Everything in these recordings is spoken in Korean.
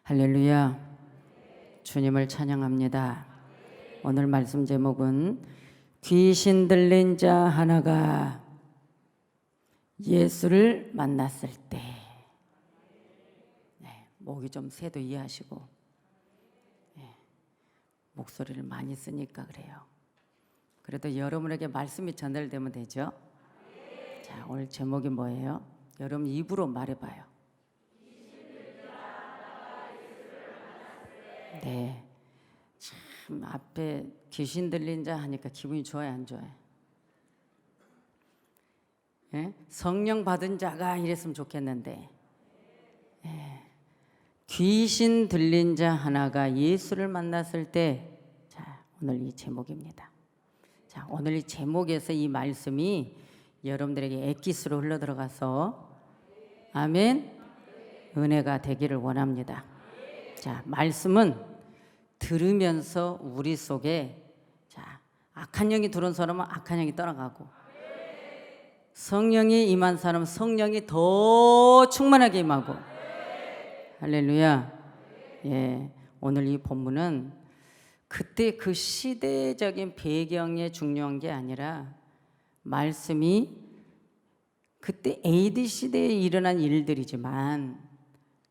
할렐루야. 주님을 찬양합니다. 오늘 말씀 제목은 귀신 들린 자 하나가 예수를 만났을 때. 목이 좀 새도 이해하시고, 목소리를 많이 쓰니까 그래요. 그래도 여러분에게 말씀이 전달되면 되죠. 자, 오늘 제목이 뭐예요? 여러분 입으로 말해봐요. 네, 참 앞에 귀신 들린 자 하니까 기분이 좋아요, 안 좋아요? 성령 받은 자가 이랬으면 좋겠는데, 귀신 들린 자 하나가 예수를 만났을 때, 자, 오늘 이 제목입니다. 자, 오늘 이 제목에서 이 말씀이 여러분들에게 엑기스로 흘러 들어가서 아멘, 은혜가 되기를 원합니다. 자, 말씀은 들으면서 우리 속에, 자, 악한 영이 들어온 사람은 악한 영이 떠나가고, 성령이 임한 사람은 성령이 더 충만하게 임하고, 할렐루야. 예, 오늘 이 본문은 그때 그 시대적인 배경에 중요한 게 아니라 말씀이 그때 AD 시대에 일어난 일들이지만,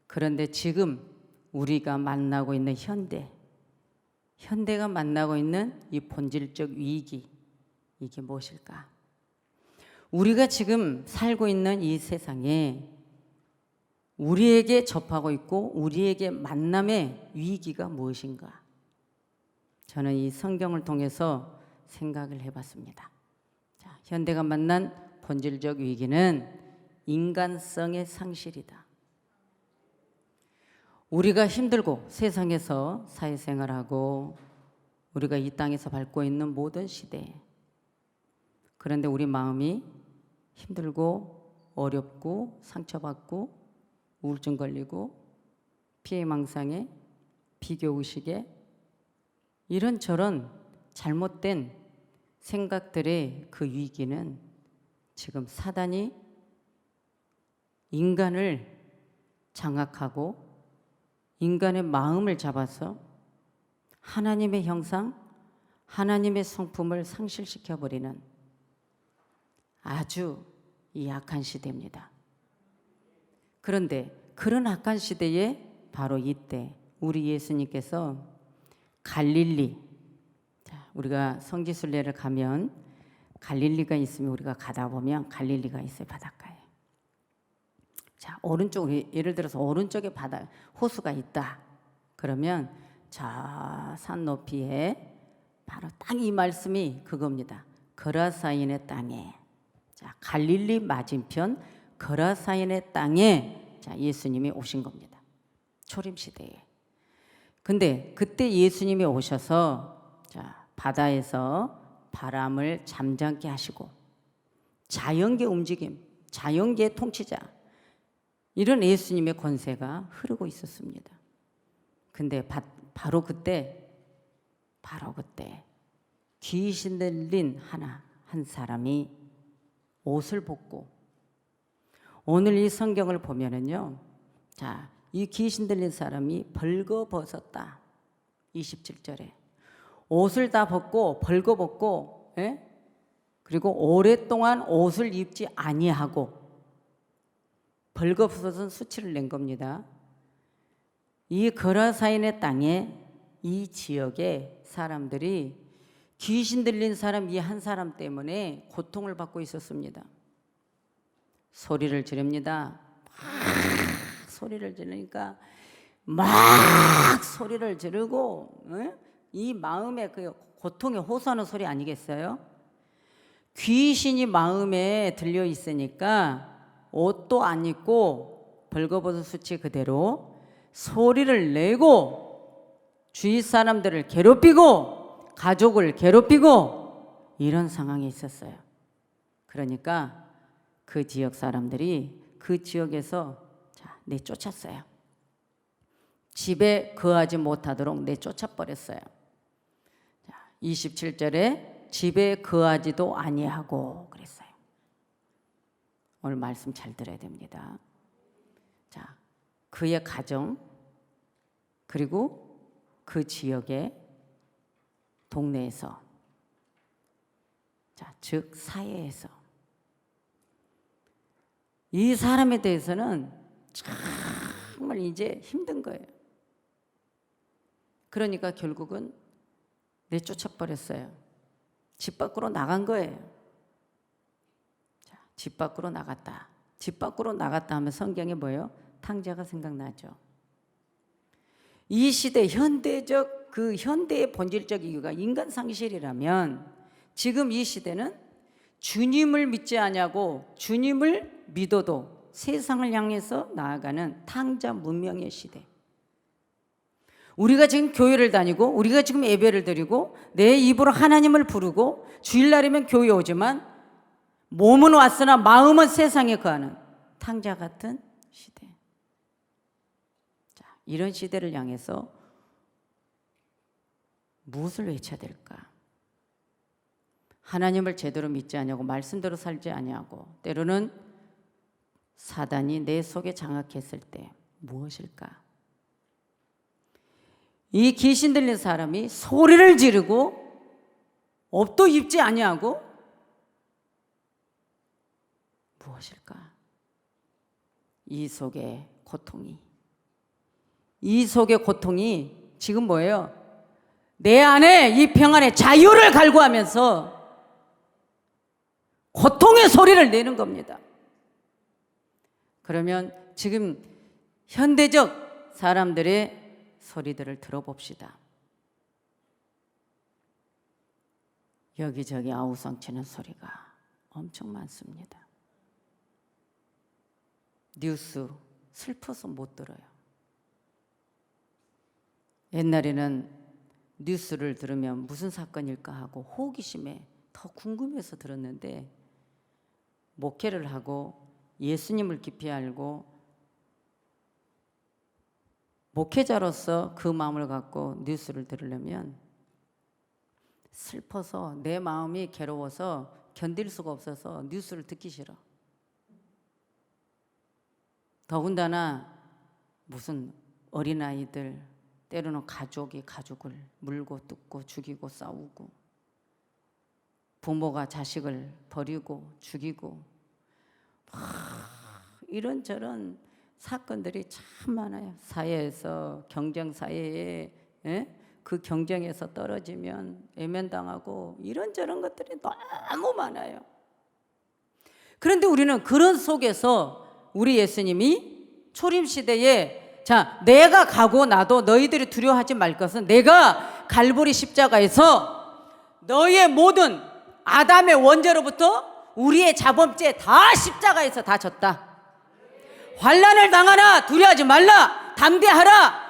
그런데 지금 우리가 만나고 있는 현대가 만나고 있는 이 본질적 위기, 이게 무엇일까? 우리가 지금 살고 있는 이 세상에 우리에게 접하고 있고 우리에게 만남의 위기가 무엇인가? 저는 이 성경을 통해서 생각을 해봤습니다. 자, 현대가 만난 본질적 위기는 인간성의 상실이다. 우리가 힘들고 세상에서 사회생활하고 우리가 이 땅에서 밟고 있는 모든 시대, 그런데 우리 마음이 힘들고 어렵고 상처받고 우울증 걸리고 피해망상에 비교의식에 이런저런 잘못된 생각들의 그 위기는 지금 사단이 인간을 장악하고 인간의 마음을 잡아서 하나님의 형상, 하나님의 성품을 상실시켜버리는 아주 이 악한 시대입니다. 그런데 그런 악한 시대에 바로 이때 우리 예수님께서 갈릴리, 자, 우리가 성지순례를 가면 갈릴리가 있으면 우리가 가다 보면 갈릴리가 있어요, 바닷가에. 자, 오른쪽, 예를 들어서 오른쪽에 바다 호수가 있다. 그러면 저 산 높이에 바로 딱 이 말씀이 그겁니다. 거라사인의 땅에, 자, 갈릴리 맞은편 거라사인의 땅에, 자, 예수님이 오신 겁니다. 초림 시대에. 근데 그때 예수님이 오셔서, 자, 바다에서 바람을 잠잠게 하시고 자연계 움직임, 자연계의 통치자, 이런 예수님의 권세가 흐르고 있었습니다. 근데 바로 그때 귀신 들린 한 사람이 옷을 벗고, 오늘 이 성경을 보면은요, 자, 이 귀신 들린 사람이 벌거벗었다. 27절에 옷을 다 벗고 벌거벗고, 그리고 오랫동안 옷을 입지 아니하고 벌거벗은 수치를 낸 겁니다. 이 거라사인의 땅에, 이 지역에 사람들이 귀신 들린 사람 이 한 사람 때문에 고통을 받고 있었습니다. 소리를 지릅니다. 막 소리를 지르니까 막 소리를 지르고, 이 마음에 그 고통에 호소하는 소리 아니겠어요? 귀신이 마음에 들려 있으니까 옷도 안 입고 벌거벗은 수치 그대로 소리를 내고 주위 사람들을 괴롭히고 가족을 괴롭히고 이런 상황이 있었어요. 그러니까 그 지역 사람들이 그 지역에서, 자, 내쫓았어요. 집에 거하지 못하도록 내쫓아버렸어요. 자, 27절에 집에 거하지도 아니하고 그랬어요. 오늘 말씀 잘 들어야 됩니다. 자, 그의 가정, 그리고 그 지역의 동네에서, 자, 즉 사회에서 이 사람에 대해서는 정말 이제 힘든 거예요. 그러니까 결국은 내쫓아 버렸어요. 집 밖으로 나간 거예요. 자, 집 밖으로 나갔다. 집 밖으로 나갔다 하면 성경에 뭐예요? 탕자가 생각나죠. 이 시대 현대적 그 현대의 본질적 이유가 인간 상실이라면 지금 이 시대는 주님을 믿지 않냐고 주님을 믿어도 세상을 향해서 나아가는 탕자 문명의 시대. 우리가 지금 교회를 다니고 우리가 지금 예배를 드리고 내 입으로 하나님을 부르고 주일날이면 교회 오지만 몸은 왔으나 마음은 세상에 거하는 탕자 같은 시대. 자, 이런 시대를 향해서 무엇을 외쳐야 될까? 하나님을 제대로 믿지 않냐고 말씀대로 살지 않냐고 때로는 사단이 내 속에 장악했을 때 무엇일까? 이 귀신 들린 사람이 소리를 지르고 업도 입지 아니하고 무엇일까? 이 속의 고통이 지금 뭐예요? 내 안에 이 평안의 자유를 갈구하면서 고통의 소리를 내는 겁니다. 그러면 지금 현대적 사람들의 소리들을 들어봅시다. 여기저기 아우성치는 소리가 엄청 많습니다. 뉴스 슬퍼서 못 들어요. 옛날에는 뉴스를 들으면 무슨 사건일까 하고 호기심에 더 궁금해서 들었는데 목회를 하고 예수님을 깊이 알고 목회자로서 그 마음을 갖고 뉴스를 들으려면 슬퍼서 내 마음이 괴로워서 견딜 수가 없어서 뉴스를 듣기 싫어. 더군다나 무슨 어린아이들 때로는 가족이 가족을 물고 뜯고 죽이고 싸우고 부모가 자식을 버리고 죽이고 이런저런 사건들이 참 많아요. 사회에서 경쟁사회에 그 경쟁에서 떨어지면 외면당하고 이런저런 것들이 너무 많아요. 그런데 우리는 그런 속에서 우리 예수님이 초림시대에 자 내가 가고 나도 너희들이 두려워하지 말 것은 내가 갈보리 십자가에서 너희의 모든 아담의 원죄로부터 우리의 자범죄 다 십자가에서 다 졌다. 환난을 당하나 두려워하지 말라. 담대하라.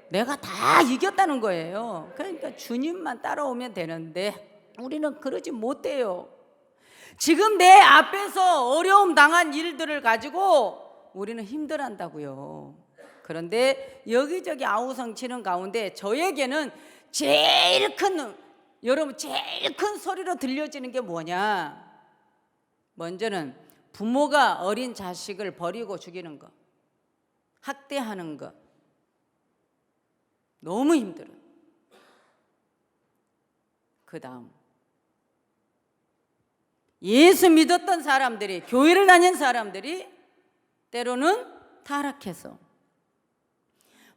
내가 다 이겼다는 거예요. 그러니까 주님만 따라오면 되는데 우리는 그러지 못해요. 지금 내 앞에서 어려움 당한 일들을 가지고 우리는 힘들어한다고요. 그런데 여기저기 아우성치는 가운데 저에게는 제일 큰 소리로 들려지는 게 뭐냐? 먼저는 부모가 어린 자식을 버리고 죽이는 거, 학대하는 거 너무 힘들어. 그 다음 예수 믿었던 사람들이 교회를 다닌 사람들이 때로는 타락해서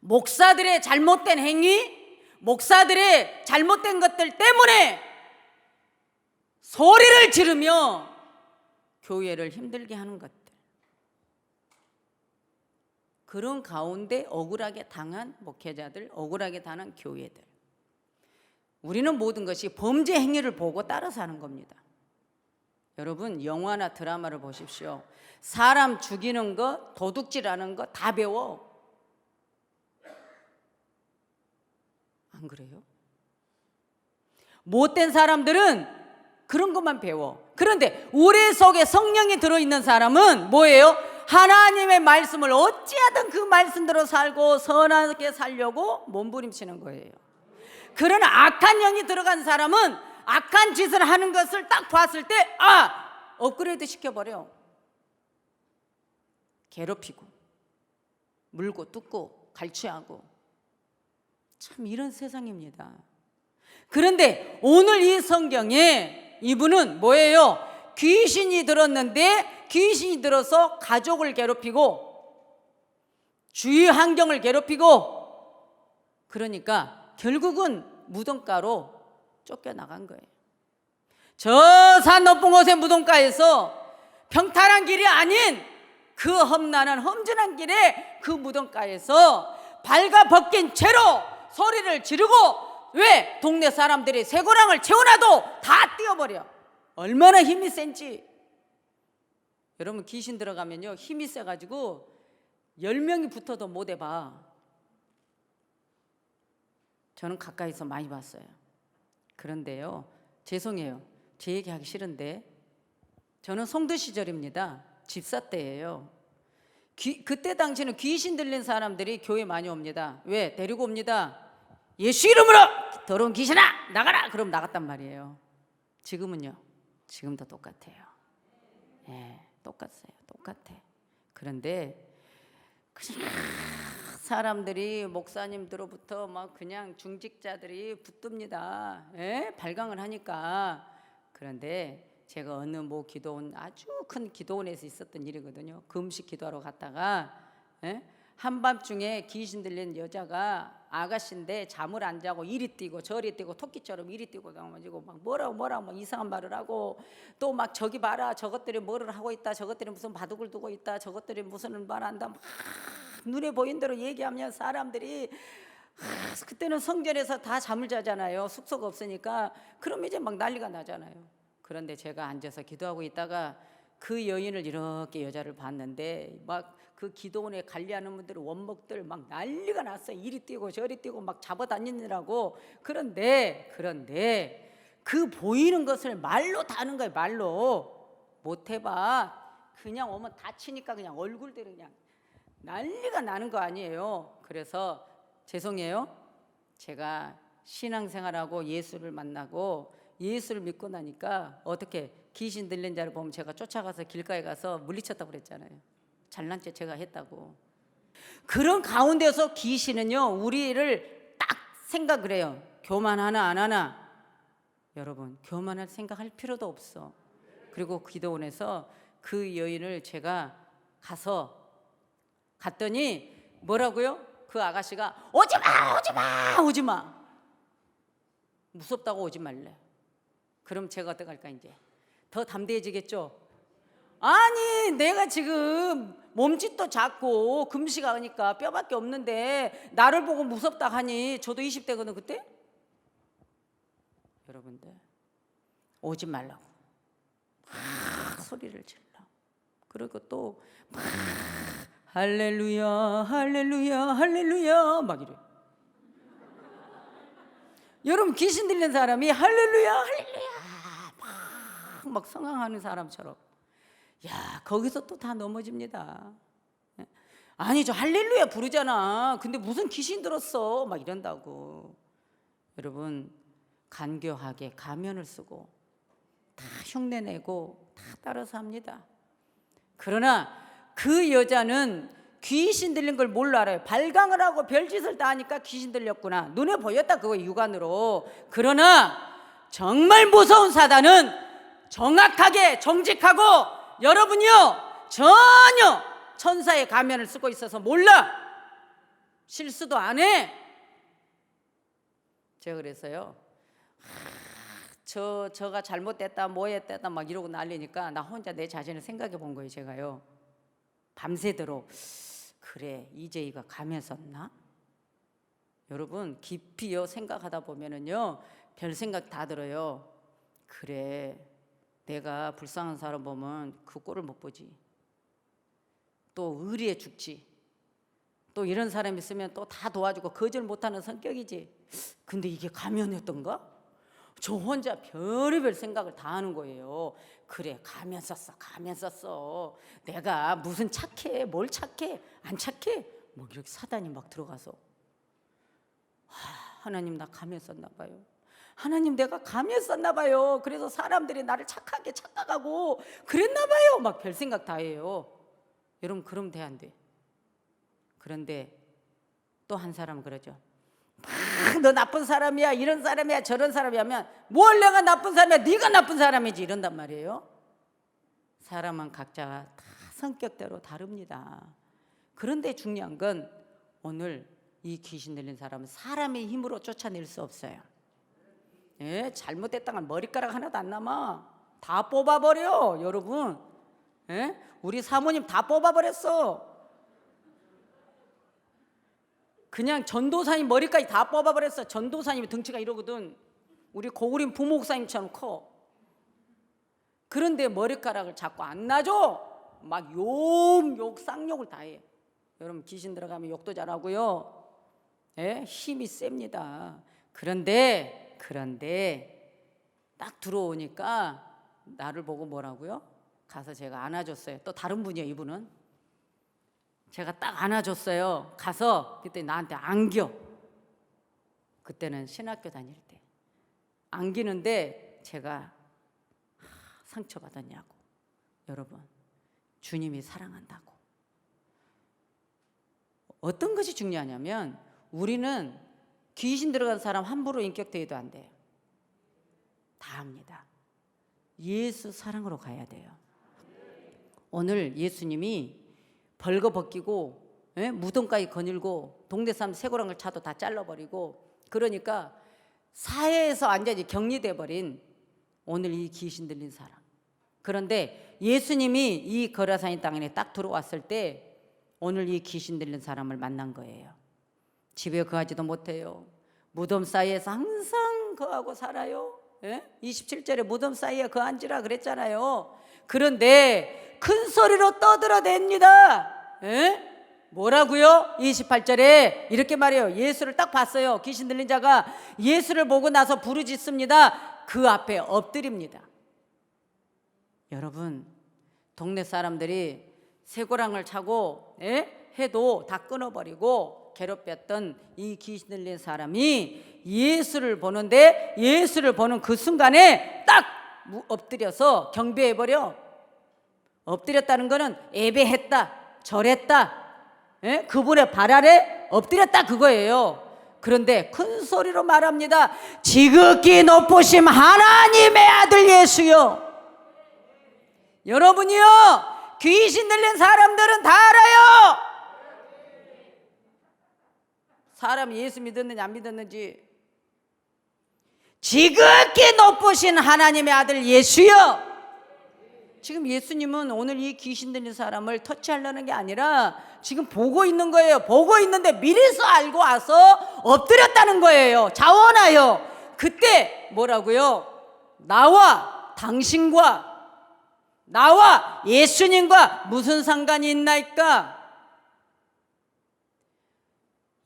목사들의 잘못된 행위, 목사들의 잘못된 것들 때문에 소리를 지르며 교회를 힘들게 하는 것들, 그런 가운데 억울하게 당한 목회자들, 억울하게 당한 교회들, 우리는 모든 것이 범죄 행위를 보고 따라서 하는 겁니다. 여러분 영화나 드라마를 보십시오. 사람 죽이는 거, 도둑질하는 거 다 배워. 안 그래요? 못된 사람들은 그런 것만 배워. 그런데 우리 속에 성령이 들어있는 사람은 뭐예요? 하나님의 말씀을 어찌하든 그 말씀대로 살고 선하게 살려고 몸부림치는 거예요. 그러나 악한 영이 들어간 사람은 악한 짓을 하는 것을 딱 봤을 때 업그레이드 시켜버려. 괴롭히고 물고 뜯고 갈취하고 참 이런 세상입니다. 그런데 오늘 이 성경에 이분은 뭐예요? 귀신이 들었는데 귀신이 들어서 가족을 괴롭히고 주위 환경을 괴롭히고 그러니까 결국은 무덤가로 쫓겨나간 거예요. 저 산 높은 곳의 무덤가에서 평탄한 길이 아닌 그 험난한 험준한 길에 그 무덤가에서 발가 벗긴 채로 소리를 지르고 왜? 동네 사람들이 쇠고랑을 채워놔도 다 뛰어버려. 얼마나 힘이 센지. 여러분 귀신 들어가면요 힘이 세가지고 10명이 붙어도 못 해봐. 저는 가까이서 많이 봤어요. 그런데요 죄송해요 제 얘기하기 싫은데 저는 송도 시절입니다. 집사 때예요. 그때 당시에는 귀신 들린 사람들이 교회 많이 옵니다. 왜? 데리고 옵니다. 예수 이름으로 더러운 귀신아 나가라! 그럼 나갔단 말이에요. 지금은요? 지금도 똑같아요. 예, 똑같아요. 똑같아. 그런데 그냥 사람들이 목사님들로부터 막 그냥 중직자들이 붙듭니다. 예? 발광을 하니까. 그런데 제가 어느 뭐 기도원 아주 큰 기도원에서 있었던 일이거든요. 금식 기도하러 갔다가 예? 한밤중에 귀신 들린 여자가 아가씨인데 잠을 안 자고 이리 뛰고 저리 뛰고 토끼처럼 이리 뛰고 가지고 막 뭐라고 막 이상한 말을 하고 또 막 저기 봐라 저것들이 뭐를 하고 있다 저것들이 무슨 바둑을 두고 있다 저것들이 무슨 말 한다 막 눈에 보인 대로 얘기하면 사람들이 그때는 성전에서 다 잠을 자잖아요. 숙소가 없으니까. 그럼 이제 막 난리가 나잖아요. 그런데 제가 앉아서 기도하고 있다가 그 여인을 이렇게 여자를 봤는데 막 그 기도원에 관리하는 분들 원목들 막 난리가 났어요. 이리 뛰고 저리 뛰고 막 잡아다니느라고. 그런데 그 보이는 것을 말로 다 하는 거예요. 말로 못 해봐. 그냥 오면 다치니까 그냥 얼굴대로 그냥 난리가 나는 거 아니에요. 그래서 죄송해요. 제가 신앙생활하고 예수를 만나고 예수를 믿고 나니까 어떻게 귀신 들린 자를 보면 제가 쫓아가서 길가에 가서 물리쳤다고 그랬잖아요. 잘난 체 제가 했다고. 그런 가운데서 귀신은요 우리를 딱 생각을 해요. 교만하나 안 하나. 여러분 교만할 생각할 필요도 없어. 그리고 기도원에서 그 여인을 제가 갔더니 뭐라고요? 그 아가씨가 오지마 무섭다고 오지 말래. 그럼 제가 어떡할까 이제? 더 담대해지겠죠? 아니 내가 지금 몸짓도 작고 금식하니까 뼈밖에 없는데 나를 보고 무섭다 하니 저도 20대거든 그때? 여러분들 오지 말라고 막 소리를 질러. 그리고 또 막 할렐루야 할렐루야 할렐루야 막 이래. 여러분 귀신 들린 사람이 할렐루야 할렐루야 막 성황하는 사람처럼 야 거기서 또 다 넘어집니다. 아니 저 할렐루야 부르잖아. 근데 무슨 귀신 들었어 막 이런다고. 여러분 간교하게 가면을 쓰고 다 흉내내고 다 따라서 합니다. 그러나 그 여자는 귀신 들린 걸 뭘로 알아요? 발광을 하고 별짓을 다 하니까 귀신 들렸구나. 눈에 보였다 그거 육안으로. 그러나 정말 무서운 사단은 정확하게 정직하고 여러분이요 전혀 천사의 가면을 쓰고 있어서 몰라. 실수도 안 해. 제가 그래서요 저가 잘못됐다 뭐했다 막 이러고 난리니까 나 혼자 내 자신을 생각해 본 거예요. 제가요 밤새도록 그래 이재희가 가면 썼나? 여러분 깊이요 생각하다 보면은요 별 생각 다 들어요. 그래 내가 불쌍한 사람 보면 그 꼴을 못 보지. 또 의리에 죽지. 또 이런 사람 있으면 또 다 도와주고 거절 못하는 성격이지. 근데 이게 가면이었던가? 저 혼자 별의별 생각을 다 하는 거예요. 그래 가면 썼어. 내가 무슨 착해 뭘 착해 안 착해 뭐 이렇게 사단이 막 들어가서 하나님 나 가면 썼나 봐요. 하나님 내가 가면 썼나 봐요. 그래서 사람들이 나를 착하게 착각하고 그랬나 봐요. 막 별 생각 다 해요. 여러분 그러면 돼 안 돼? 그런데 또 한 사람은 그러죠. 너 나쁜 사람이야, 이런 사람이야, 저런 사람이야 하면 뭘 내가 나쁜 사람이야, 네가 나쁜 사람이지 이런단 말이에요. 사람은 각자 다 성격대로 다릅니다. 그런데 중요한 건 오늘 이 귀신 들린 사람은 사람의 힘으로 쫓아낼 수 없어요. 예, 잘못했다간 머리카락 하나도 안 남아. 다 뽑아버려 여러분. 예? 우리 사모님 다 뽑아버렸어. 그냥 전도사님 머리까지 다 뽑아버렸어. 전도사님이 등치가 이러거든. 우리 고구림 부목사님처럼 커. 그런데 머리카락을 자꾸 안 놔줘. 막 욕 쌍욕을 다 해. 여러분 귀신 들어가면 욕도 잘하고요. 예? 힘이 셉니다. 그런데 딱 들어오니까 나를 보고 뭐라고요? 가서 제가 안아줬어요. 또 다른 분이에요 이분은. 제가 딱 안아줬어요. 가서 그때 나한테 안겨. 그때는 신학교 다닐 때 안기는데 제가 상처받았냐고. 여러분 주님이 사랑한다고. 어떤 것이 중요하냐면 우리는 귀신 들어간 사람 함부로 인격대회도 안 돼요. 다 합니다. 예수 사랑으로 가야 돼요. 오늘 예수님이 벌거벗기고 무덤까지 거닐고 동네 사람 쇠고랑을 차도 다 잘라버리고 그러니까 사회에서 완전히 격리돼 버린 오늘 이 귀신 들린 사람. 그런데 예수님이 이 거라사니 땅에 딱 들어왔을 때 오늘 이 귀신 들린 사람을 만난 거예요. 집에 거하지도 못해요. 무덤 사이에서 항상 거하고 살아요. 27절에 무덤 사이에 거한지라 그랬잖아요. 그런데 큰 소리로 떠들어댑니다. 뭐라고요? 28절에 이렇게 말해요. 예수를 딱 봤어요. 귀신 들린 자가 예수를 보고 나서 부르짖습니다. 그 앞에 엎드립니다. 여러분 동네 사람들이 쇠고랑을 차고 해도 다 끊어버리고 괴롭혔던 이 귀신 들린 사람이 예수를 보는데 예수를 보는 그 순간에 딱 엎드려서 경배해버려. 엎드렸다는 것은 예배했다, 절했다, 그분의 발 아래 엎드렸다 그거예요. 그런데 큰 소리로 말합니다. 지극히 높으심 하나님의 아들 예수요. 여러분이요 귀신 들린 사람들은 다 알아요. 사람이 예수 믿었는지 안 믿었는지. 지극히 높으신 하나님의 아들 예수요. 지금 예수님은 오늘 이 귀신 들린 사람을 터치하려는 게 아니라 지금 보고 있는 거예요. 보고 있는데 미리서 알고 와서 엎드렸다는 거예요. 자원하여. 그때 뭐라고요? 나와 당신과 나와 예수님과 무슨 상관이 있나이까?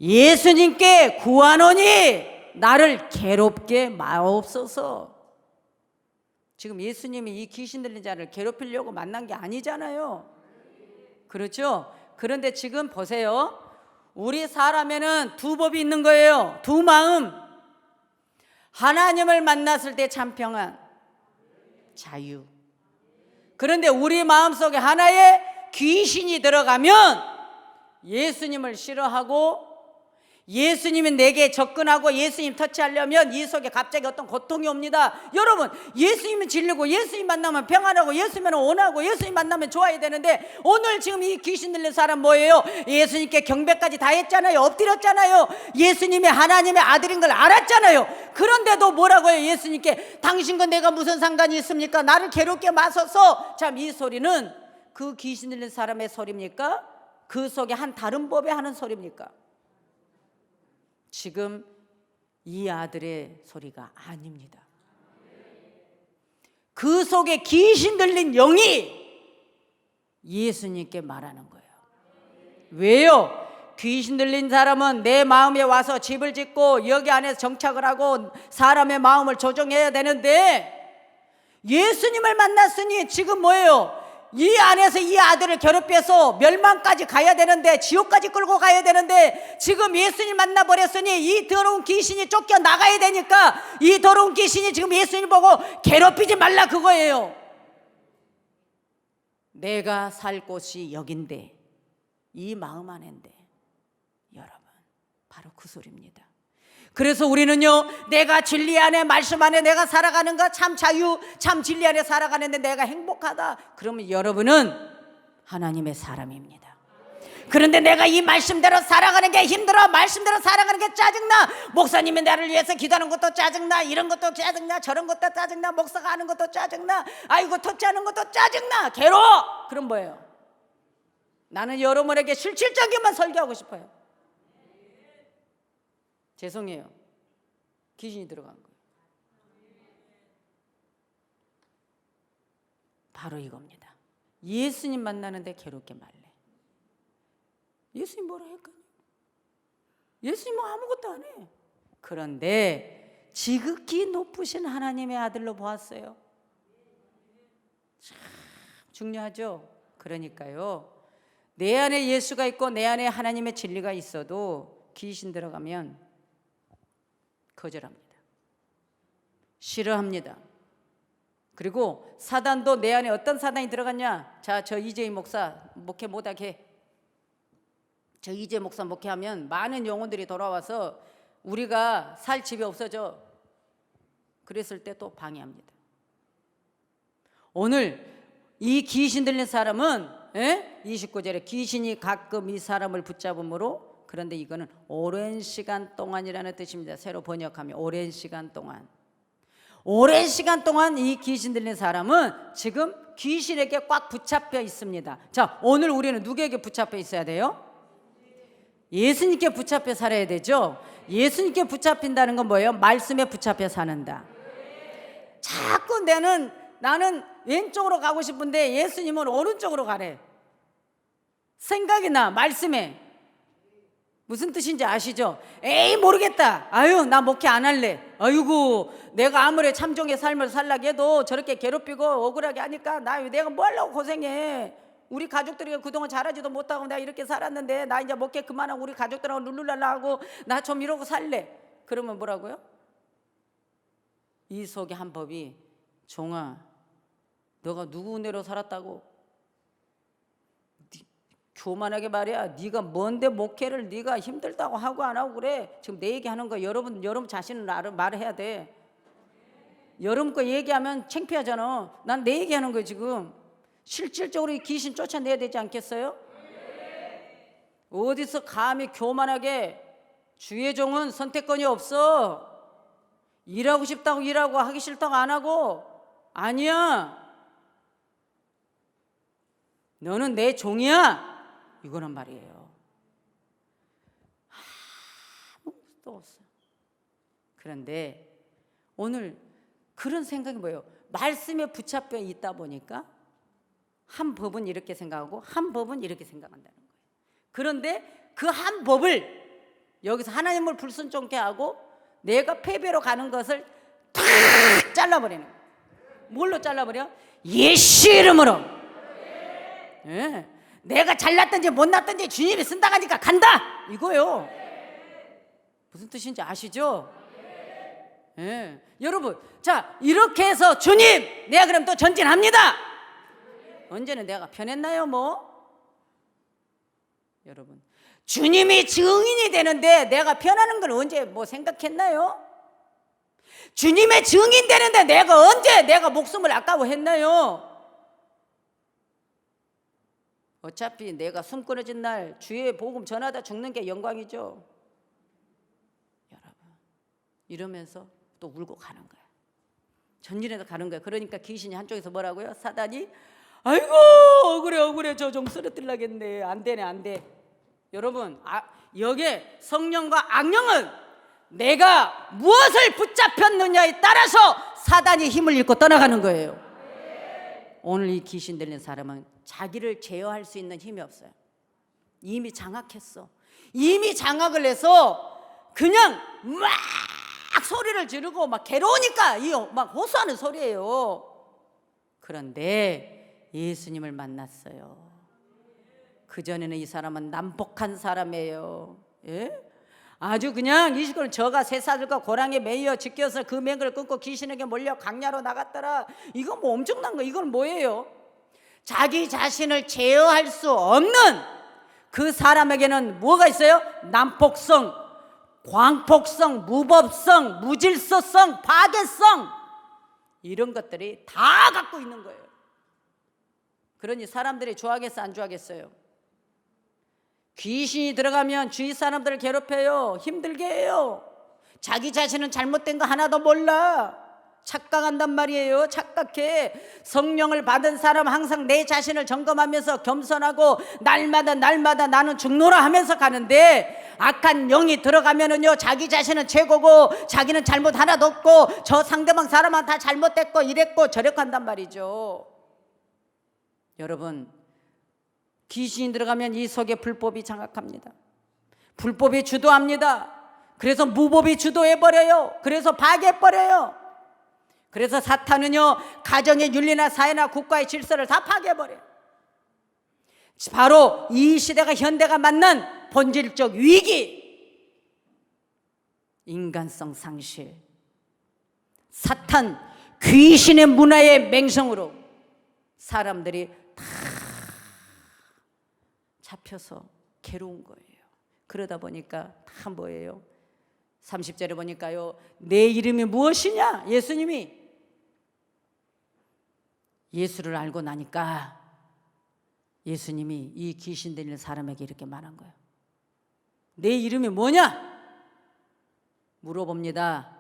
예수님께 구하노니 나를 괴롭게 마옵소서. 지금 예수님이 이 귀신 들린 자를 괴롭히려고 만난 게 아니잖아요. 그렇죠? 그런데 지금 보세요. 우리 사람에는 두 법이 있는 거예요. 두 마음. 하나님을 만났을 때 참 평안, 자유. 그런데 우리 마음속에 하나의 귀신이 들어가면 예수님을 싫어하고 예수님이 내게 접근하고 예수님 터치하려면 이 속에 갑자기 어떤 고통이 옵니다. 여러분 예수님은 진리고 예수님 만나면 평안하고 예수님은 원하고 예수님 만나면 좋아야 되는데 오늘 지금 이 귀신 들린 사람 뭐예요? 예수님께 경배까지 다 했잖아요. 엎드렸잖아요. 예수님이 하나님의 아들인 걸 알았잖아요. 그런데도 뭐라고요? 예수님께 당신과 내가 무슨 상관이 있습니까? 나를 괴롭게 마소서. 참 이 소리는 그 귀신 들린 사람의 소리입니까? 그 속에 한 다른 법에 하는 소리입니까? 지금 이 아들의 소리가 아닙니다. 그 속에 귀신 들린 영이 예수님께 말하는 거예요. 왜요? 귀신 들린 사람은 내 마음에 와서 집을 짓고 여기 안에서 정착을 하고 사람의 마음을 조종해야 되는데 예수님을 만났으니 지금 뭐예요? 이 안에서 이 아들을 괴롭혀서 멸망까지 가야 되는데 지옥까지 끌고 가야 되는데 지금 예수님 만나버렸으니 이 더러운 귀신이 쫓겨나가야 되니까 이 더러운 귀신이 지금 예수님 보고 괴롭히지 말라 그거예요. 내가 살 곳이 여긴데 이 마음 안인데 여러분 바로 그 소리입니다. 그래서 우리는요, 내가 진리 안에, 말씀 안에 내가 살아가는 거, 참 자유, 참 진리 안에 살아가는데 내가 행복하다, 그러면 여러분은 하나님의 사람입니다. 그런데 내가 이 말씀대로 살아가는 게 힘들어, 말씀대로 살아가는 게 짜증나, 목사님이 나를 위해서 기도하는 것도 짜증나, 이런 것도 짜증나, 저런 것도 짜증나, 목사가 하는 것도 짜증나, 아이고 터치 하는 것도 짜증나, 괴로워. 그럼 뭐예요? 나는 여러분에게 실질적인만 설교하고 싶어요. 죄송해요, 귀신이 들어간 거예요. 바로 이겁니다. 예수님 만나는데 괴롭게 말래. 예수님 뭐라 할까요? 예수님 뭐 아무것도 안 해. 그런데 지극히 높으신 하나님의 아들로 보았어요. 참 중요하죠. 그러니까요, 내 안에 예수가 있고 내 안에 하나님의 진리가 있어도 귀신 들어가면 거절합니다. 싫어합니다. 그리고 사단도 내 안에 어떤 사단이 들어갔냐? 자, 저 이재희 목사 목회 못하게 해. 저 이재 목사 목회하면 많은 영혼들이 돌아와서 우리가 살 집이 없어져. 그랬을 때 또 방해합니다. 오늘 이 귀신 들린 사람은 29절에 귀신이 가끔 이 사람을 붙잡음으로, 그런데 이거는 오랜 시간 동안이라는 뜻입니다. 새로 번역하면 오랜 시간 동안. 오랜 시간 동안 이 귀신 들린 사람은 지금 귀신에게 꽉 붙잡혀 있습니다. 자, 오늘 우리는 누구에게 붙잡혀 있어야 돼요? 예수님께 붙잡혀 살아야 되죠. 예수님께 붙잡힌다는 건 뭐예요? 말씀에 붙잡혀 사는다. 자꾸 나는 왼쪽으로 가고 싶은데 예수님은 오른쪽으로 가래. 생각이 나, 말씀에. 무슨 뜻인지 아시죠? 에이 모르겠다, 아유 나 목회 안 할래, 아이고 내가 아무리 참종의 삶을 살라고 해도 저렇게 괴롭히고 억울하게 하니까 내가 뭐 하려고 고생해. 우리 가족들이 그동안 잘하지도 못하고 내가 이렇게 살았는데 나 이제 목회 그만하고 우리 가족들하고 룰루랄라 하고 나 좀 이러고 살래. 그러면 뭐라고요? 이 속에 한 법이, 종아 너가 누구 은혜로 살았다고? 교만하게 말이야, 네가 뭔데 목회를 네가 힘들다고 하고 안 하고 그래. 지금 내 얘기하는 거 여러분 자신은 말해야 돼. 여러분 거 얘기하면 창피하잖아. 난 내 얘기하는 거야 지금. 실질적으로 이 귀신 쫓아내야 되지 않겠어요? 어디서 감히 교만하게, 주의 종은 선택권이 없어. 일하고 싶다고 일하고 하기 싫다고 안 하고, 아니야 너는 내 종이야, 이거란 말이에요. 아무것도 없어. 그런데 오늘 그런 생각이 뭐예요? 말씀에 붙잡혀 있다 보니까 한 법은 이렇게 생각하고 한 법은 이렇게 생각한다는 거예요. 그런데 그 한 법을 여기서 하나님을 불순종케 하고 내가 패배로 가는 것을 탁 잘라버리는 거예요. 뭘로 잘라버려? 예수 이름으로. 예. 내가 잘났든지 못났든지 주님이 쓴다고 하니까 간다, 이거요. 무슨 뜻인지 아시죠? 예. 여러분, 자 이렇게 해서 주님 내가 그럼 또 전진합니다. 언제는 내가 편했나요 뭐? 여러분, 주님이 증인이 되는데 내가 편하는 걸 언제 뭐 생각했나요? 주님의 증인 되는데 내가 언제 내가 목숨을 아까워했나요? 어차피 내가 숨 끊어진 날 주의 복음 전하다 죽는 게 영광이죠. 여러분, 이러면서 또 울고 가는 거야. 전진해서 가는 거야. 그러니까 귀신이 한쪽에서 뭐라고요? 사단이 아이고 억울해 저 좀 쓰러뜨리려겠네. 안 되네. 여러분, 여기에 성령과 악령은 내가 무엇을 붙잡혔느냐에 따라서 사단이 힘을 잃고 떠나가는 거예요. 오늘 이 귀신 들린 사람은 자기를 제어할 수 있는 힘이 없어요. 이미 장악했어. 이미 장악을 해서 그냥 막 소리를 지르고 막 괴로우니까 막 호소하는 소리예요. 그런데 예수님을 만났어요. 그전에는 이 사람은 난폭한 사람이에요. 예? 아주 그냥 이 시골 저가 새사들과 고랑에 매여 지켜서 그 맹을 끊고 귀신에게 몰려 강야로 나갔더라. 이건 뭐 엄청난 거. 이건 뭐예요? 자기 자신을 제어할 수 없는 그 사람에게는 뭐가 있어요? 난폭성, 광폭성, 무법성, 무질서성, 파괴성 이런 것들이 다 갖고 있는 거예요. 그러니 사람들이 좋아하겠어 안 좋아하겠어요? 귀신이 들어가면 주위 사람들을 괴롭혀요. 힘들게 해요. 자기 자신은 잘못된 거 하나도 몰라. 착각한단 말이에요. 착각해. 성령을 받은 사람 항상 내 자신을 점검하면서 겸손하고 날마다 나는 죽노라 하면서 가는데, 악한 영이 들어가면은요 자기 자신은 최고고 자기는 잘못 하나도 없고 저 상대방 사람은 다 잘못됐고 이랬고 저랬고 한단 말이죠. 여러분, 귀신이 들어가면 이 속에 불법이 장악합니다. 불법이 주도합니다. 그래서 무법이 주도해버려요. 그래서 파괴해버려요. 그래서 사탄은요 가정의 윤리나 사회나 국가의 질서를 다 파괴해버려요. 바로 이 시대가 현대가 맞는 본질적 위기, 인간성 상실, 사탄 귀신의 문화의 맹성으로 사람들이 다 잡혀서 괴로운 거예요. 그러다 보니까 다 뭐예요? 30절에 보니까요, 내 이름이 무엇이냐? 예수를 알고 나니까 예수님이 이 귀신 들리는 사람에게 이렇게 말한 거예요. 내 이름이 뭐냐? 물어봅니다.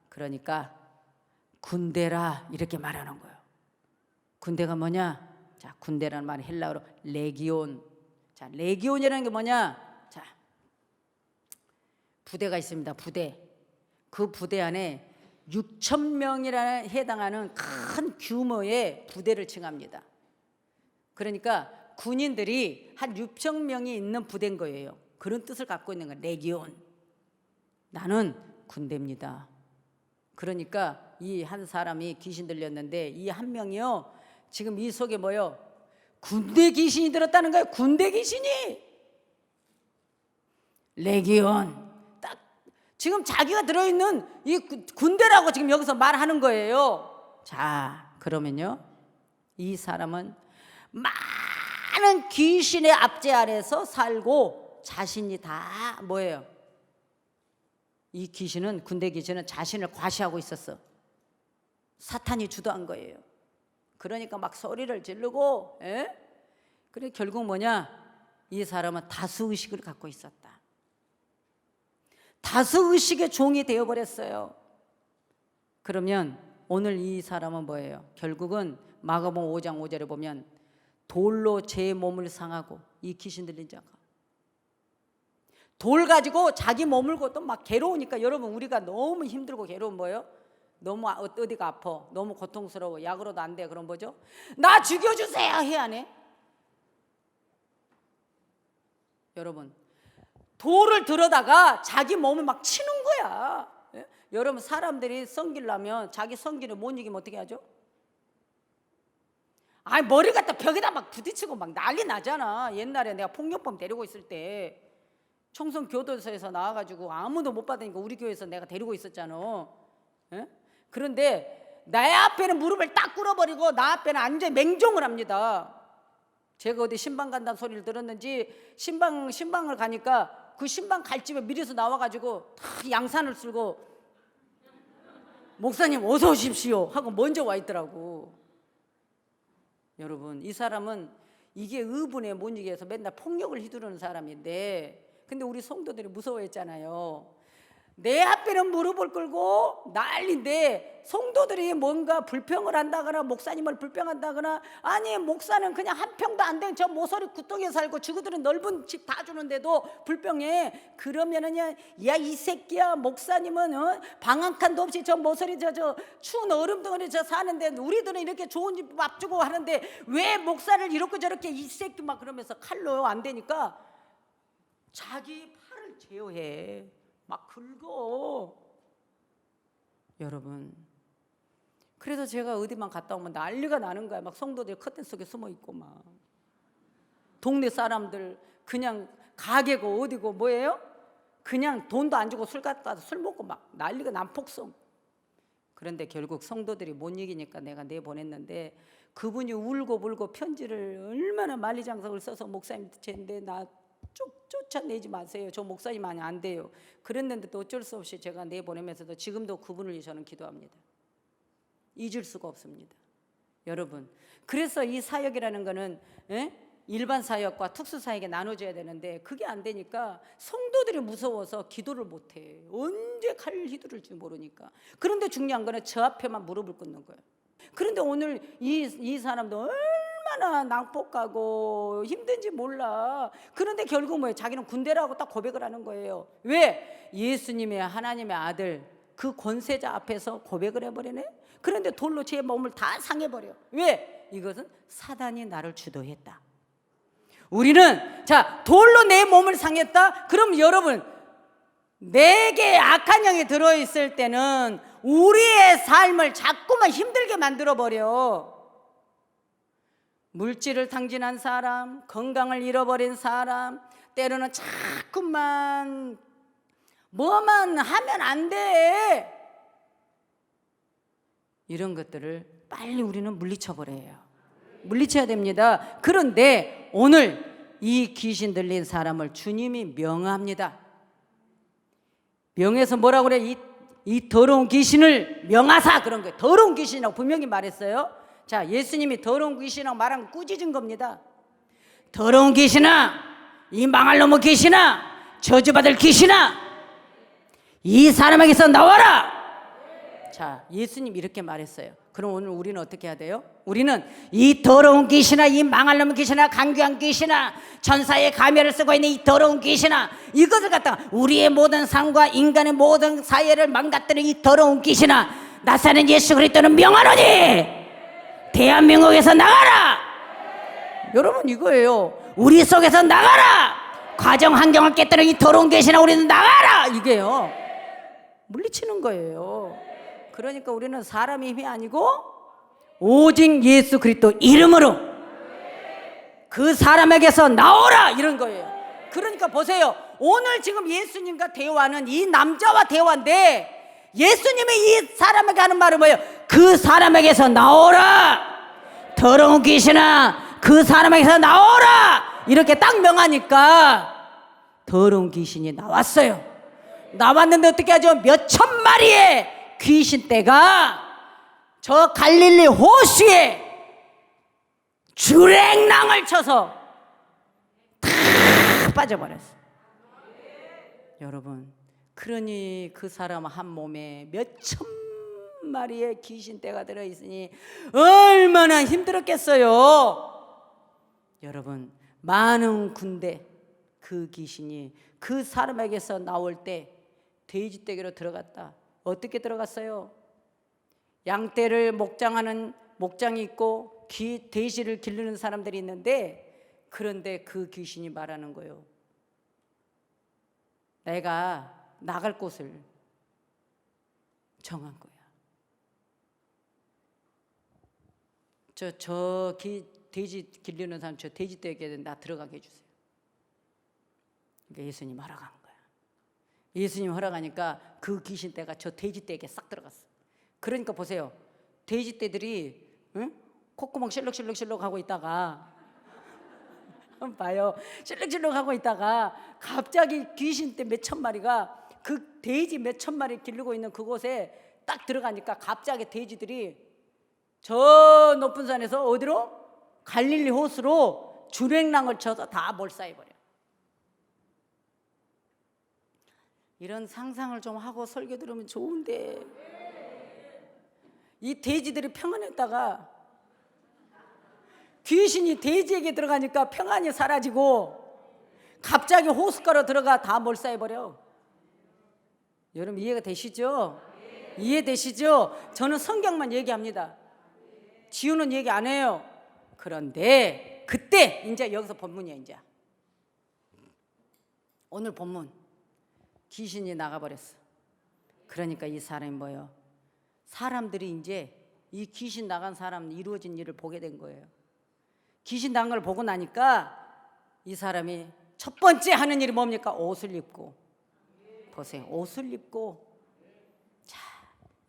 그러니까 군대라 이렇게 말하는 거예요. 군대가 뭐냐? 자, 군대라는 말은 헬라어로 레기온. 자, 레기온이라는 게 뭐냐? 자, 부대가 있습니다. 부대. 그 부대 안에 6,000명이라 해당하는 큰 규모의 부대를 칭합니다. 그러니까 군인들이 한 6,000명이 있는 부대인 거예요. 그런 뜻을 갖고 있는 거예요. 레기온. 나는 군대입니다. 그러니까 이 한 사람이 귀신 들렸는데 이 한 명이요 지금 이 속에 뭐요? 군대 귀신이 들었다는 거예요. 군대 귀신이. 레기온. 딱 지금 자기가 들어있는 이 군대라고 지금 여기서 말하는 거예요. 자, 그러면요 이 사람은 많은 귀신의 압제 아래서 살고 자신이 다 뭐예요? 이 귀신은, 군대 귀신은 자신을 과시하고 있었어. 사탄이 주도한 거예요. 그러니까 막 소리를 지르고, 그래 결국 뭐냐? 이 사람은 다수의식을 갖고 있었다. 다수의식의 종이 되어버렸어요. 그러면 오늘 이 사람은 뭐예요? 결국은 마가복음 5장 5절에 보면 돌로 제 몸을 상하고, 이 귀신 들린 자가 돌 가지고 자기 몸을 고도 막 괴로우니까, 여러분 우리가 너무 힘들고 괴로운 뭐예요? 너무 어디가 아파, 너무 고통스러워, 약으로도 안 돼, 그럼 뭐죠? 나 죽여주세요 해야 하네. 여러분, 돌을 들어다가 자기 몸을 막 치는 거야. 여러분, 사람들이 성기려면 자기 성기를 못 이기면 어떻게 하죠? 아니, 머리 갖다 벽에다 막 부딪히고 막 난리 나잖아. 옛날에 내가 폭력범 데리고 있을 때 청송교도소에서 나와가지고 아무도 못 받으니까 우리 교회에서 내가 데리고 있었잖아. 그런데 내 앞에는 무릎을 딱 꿇어버리고 나 앞에는 완전히 맹종을 합니다. 제가 어디 신방 간다는 소리를 들었는지 신방을 가니까 그 신방 갈 집에 미리서 나와가지고 다 양산을 쓸고 목사님 어서 오십시오 하고 먼저 와 있더라고. 여러분, 이 사람은 이게 의분에 못 이겨서 맨날 폭력을 휘두르는 사람인데, 근데 우리 성도들이 무서워했잖아요. 내 앞에는 무릎을 꿇고 난리인데 성도들이 뭔가 불평을 한다거나 목사님을 불평한다거나, 아니 목사는 그냥 한 평도 안 된 저 모서리 구덩이에 살고 지구들은 넓은 집 다 주는데도 불평해. 그러면은 야 이 새끼야, 목사님은 방 한 칸도 없이 저 모서리 저 추운 얼음덩어리 저 사는데 우리들은 이렇게 좋은 집 밥 주고 하는데 왜 목사를 이렇게 저렇게 이 새끼 막 그러면서 칼로 안 되니까 자기 팔을 제어해. 막 긁어. 여러분, 그래서 제가 어디만 갔다 오면 난리가 나는 거야. 막 성도들 커튼 속에 숨어 있고, 막 동네 사람들 그냥 가게고 어디고 뭐예요? 그냥 돈도 안 주고 술 갖다 술 먹고 막 난리가 난폭성. 그런데 결국 성도들이 못 이기니까 내가 내보냈는데, 그분이 울고 불고 편지를 얼마나 만리장성을 써서 목사님 제인데 나 쫓아내지 마세요. 저 목사님 많이 안 돼요. 그랬는데도 어쩔 수 없이 제가 내보내면서도 지금도 그분을 위해 저는 기도합니다. 잊을 수가 없습니다. 여러분, 그래서 이 사역이라는 거는 일반 사역과 특수 사역에 나눠져야 되는데 그게 안 되니까 성도들이 무서워서 기도를 못해. 언제 칼 휘두를지 모르니까. 그런데 중요한 거는 저 앞에만 무릎을 꿇는 거예요. 그런데 오늘 이 사람도 얼마나 낭폭하고 힘든지 몰라. 그런데 결국 뭐예요? 자기는 군대라고 딱 고백을 하는 거예요. 왜? 예수님의 하나님의 아들 그 권세자 앞에서 고백을 해버리네. 그런데 돌로 제 몸을 다 상해버려. 왜? 이것은 사단이 나를 주도했다. 우리는 자 돌로 내 몸을 상했다. 그럼 여러분 내게 악한 영이 들어있을 때는 우리의 삶을 자꾸만 힘들게 만들어버려. 물질을 탕진한 사람, 건강을 잃어버린 사람, 때로는 자꾸만 뭐만 하면 안 돼. 이런 것들을 빨리 우리는 물리쳐버려요. 물리쳐야 됩니다. 그런데 오늘 이 귀신 들린 사람을 주님이 명합니다. 명해서 뭐라고 그래? 이 더러운 귀신을 명하사 그런 거예요. 더러운 귀신이라고 분명히 말했어요. 자, 예수님이 더러운 귀신이라고 말한 건 꾸짖은 겁니다. 더러운 귀신아, 이 망할 놈의 귀신아, 저주받을 귀신아, 이 사람에게서 나와라. 자, 예수님 이렇게 말했어요. 그럼 오늘 우리는 어떻게 해야 돼요? 우리는 이 더러운 귀신아, 이 망할 놈의 귀신아, 강귀한 귀신아, 천사의 가면을 쓰고 있는 이 더러운 귀신아, 이것을 갖다가 우리의 모든 삶과 인간의 모든 사회를 망가뜨리는 이 더러운 귀신아, 나사렛 예수 그리스도는 명하노니 대한민국에서 나가라. 여러분 이거예요. 우리 속에서 나가라. 가정 환경을 깨뜨리는 이 더러운 귀신아, 우리는 나가라. 이게요. 물리치는 거예요. 그러니까 우리는 사람의 힘이 아니고 오직 예수 그리스도 이름으로 그 사람에게서 나오라 이런 거예요. 그러니까 보세요. 오늘 지금 예수님과 대화는 이 남자와 대화인데 예수님이 이 사람에게 하는 말은 뭐예요? 그 사람에게서 나오라. 더러운 귀신아, 그 사람에게서 나오라. 이렇게 딱 명하니까 더러운 귀신이 나왔어요. 나왔는데 어떻게 하죠? 몇천 마리의 귀신떼가 저 갈릴리 호수에 주랭랑을 쳐서 다 빠져버렸어요. 여러분, 그러니 그 사람 한 몸에 몇천 마리의 귀신떼가 들어있으니 얼마나 힘들었겠어요. 여러분, 많은 군대 그 귀신이 그 사람에게서 나올 때 돼지떼기로 들어갔다. 어떻게 들어갔어요? 양떼를 목장하는 목장이 있고 돼지를 기르는 사람들이 있는데, 그런데 그 귀신이 말하는 거예요. 내가 나갈 곳을 정한 거야. 돼지 기르는 사람, 저 돼지떼에게 나 들어가게 해주세요. 그러니까 예수님 허락한 거야. 예수님 허락하니까 그 귀신떼가 저 돼지떼에게 싹 들어갔어. 그러니까 보세요. 돼지떼들이 콧구멍 실룩실룩실룩 하고 있다가 한번 봐요. 실룩실룩 하고 있다가 갑자기 귀신떼 몇천 마리가 그 돼지 몇천 마리 기르고 있는 그곳에 딱 들어가니까 갑자기 돼지들이 저 높은 산에서 어디로? 갈릴리 호수로 주랭랑을 쳐서 다 몰사해버려. 이런 상상을 좀 하고 설교 들으면 좋은데, 이 돼지들이 평안했다가 귀신이 돼지에게 들어가니까 평안이 사라지고 갑자기 호숫가로 들어가 다 몰사해버려. 여러분 이해가 되시죠? 이해되시죠? 저는 성경만 얘기합니다. 지우는 얘기 안 해요. 그런데 그때 이제 여기서 본문이야. 이제 오늘 본문, 귀신이 나가버렸어. 그러니까 이 사람이 뭐예요? 사람들이 이제 이 귀신 나간 사람 이루어진 일을 보게 된 거예요. 귀신 나간 걸 보고 나니까 이 사람이 첫 번째 하는 일이 뭡니까? 옷을 입고. 보세요. 옷을 입고. 자,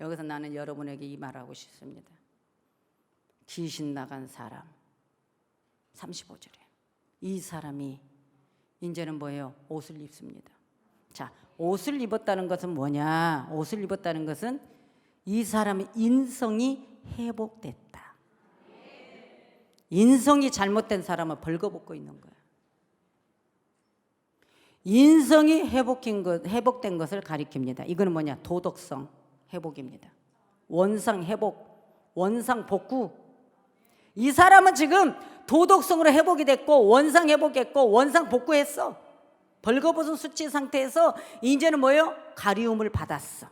여기서 나는 여러분에게 이 말하고 싶습니다. 귀신 나간 사람 35절에 이 사람이 이제는 뭐예요? 옷을 입습니다. 자, 옷을 입었다는 것은 뭐냐? 옷을 입었다는 것은 이 사람의 인성이 회복됐다. 인성이 잘못된 사람은 벌거벗고 있는 거야. 인성이 회복된 것을 가리킵니다. 이거는 뭐냐? 도덕성 회복입니다. 원상 회복, 원상 복구. 이 사람은 지금 도덕성으로 회복이 됐고 원상 회복했고 원상 복구했어. 벌거벗은 수치 상태에서 이제는 뭐예요? 가리움을 받았어.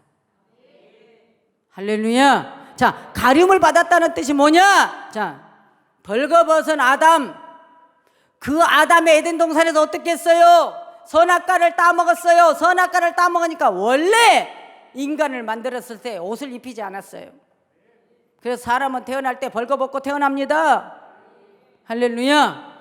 할렐루야. 자, 가리움을 받았다는 뜻이 뭐냐? 자, 벌거벗은 아담, 그 아담의 에덴 동산에서 어떻게 했어요? 선악과를 따먹었어요. 선악과를 따먹으니까 원래 인간을 만들었을 때 옷을 입히지 않았어요. 그래서 사람은 태어날 때 벌거벗고 태어납니다. 할렐루야.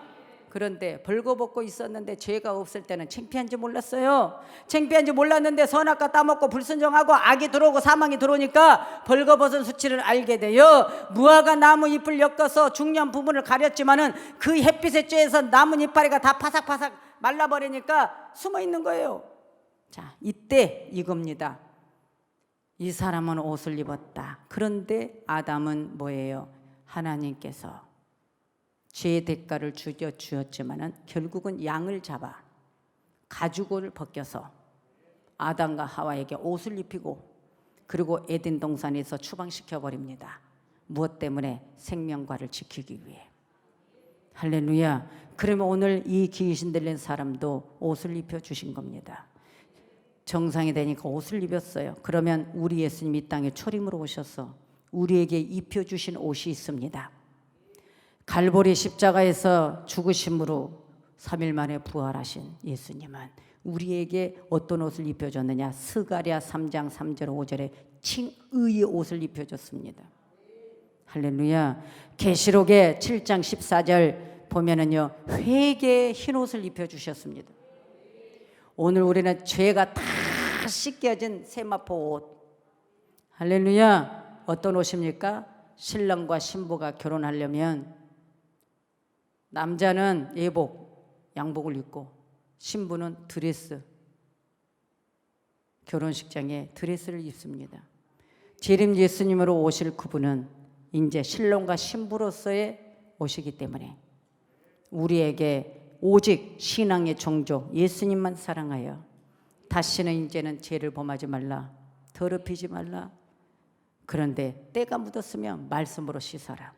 그런데 벌거벗고 있었는데 죄가 없을 때는 창피한지 몰랐어요. 창피한지 몰랐는데 선악과 따먹고 불순종하고 악이 들어오고 사망이 들어오니까 벌거벗은 수치를 알게 돼요. 무화과 나무 잎을 엮어서 중요한 부분을 가렸지만은 그 햇빛에 쬐서 나무 이파리가 다 파삭파삭 말라버리니까 숨어 있는 거예요. 자, 이때 이겁니다. 이 사람은 옷을 입었다. 그런데 아담은 뭐예요? 하나님께서 죄의 대가를 주었지만은 결국은 양을 잡아 가죽을 벗겨서 아담과 하와에게 옷을 입히고 그리고 에덴 동산에서 추방시켜 버립니다. 무엇 때문에? 생명과를 지키기 위해. 할렐루야. 그러면 오늘 이 귀신 들린 사람도 옷을 입혀 주신 겁니다. 정상이 되니까 옷을 입었어요. 그러면 우리 예수님 이 땅에 초림으로 오셔서 우리에게 입혀 주신 옷이 있습니다. 갈보리 십자가에서 죽으심으로 3일 만에 부활하신 예수님은 우리에게 어떤 옷을 입혀줬느냐? 스가랴 3장 3절 5절에 칭의의 옷을 입혀줬습니다. 할렐루야. 계시록의 7장 14절 보면은요, 회개의 흰 옷을 입혀주셨습니다. 오늘 우리는 죄가 다 씻겨진 세마포 옷. 할렐루야. 어떤 옷입니까? 신랑과 신부가 결혼하려면 남자는 예복, 양복을 입고 신부는 드레스, 결혼식장에 드레스를 입습니다. 재림 예수님으로 오실 그분은 이제 신랑과 신부로서의 오시기 때문에 우리에게 오직 신앙의 종족 예수님만 사랑하여 다시는 이제는 죄를 범하지 말라, 더럽히지 말라. 그런데 때가 묻었으면 말씀으로 씻어라.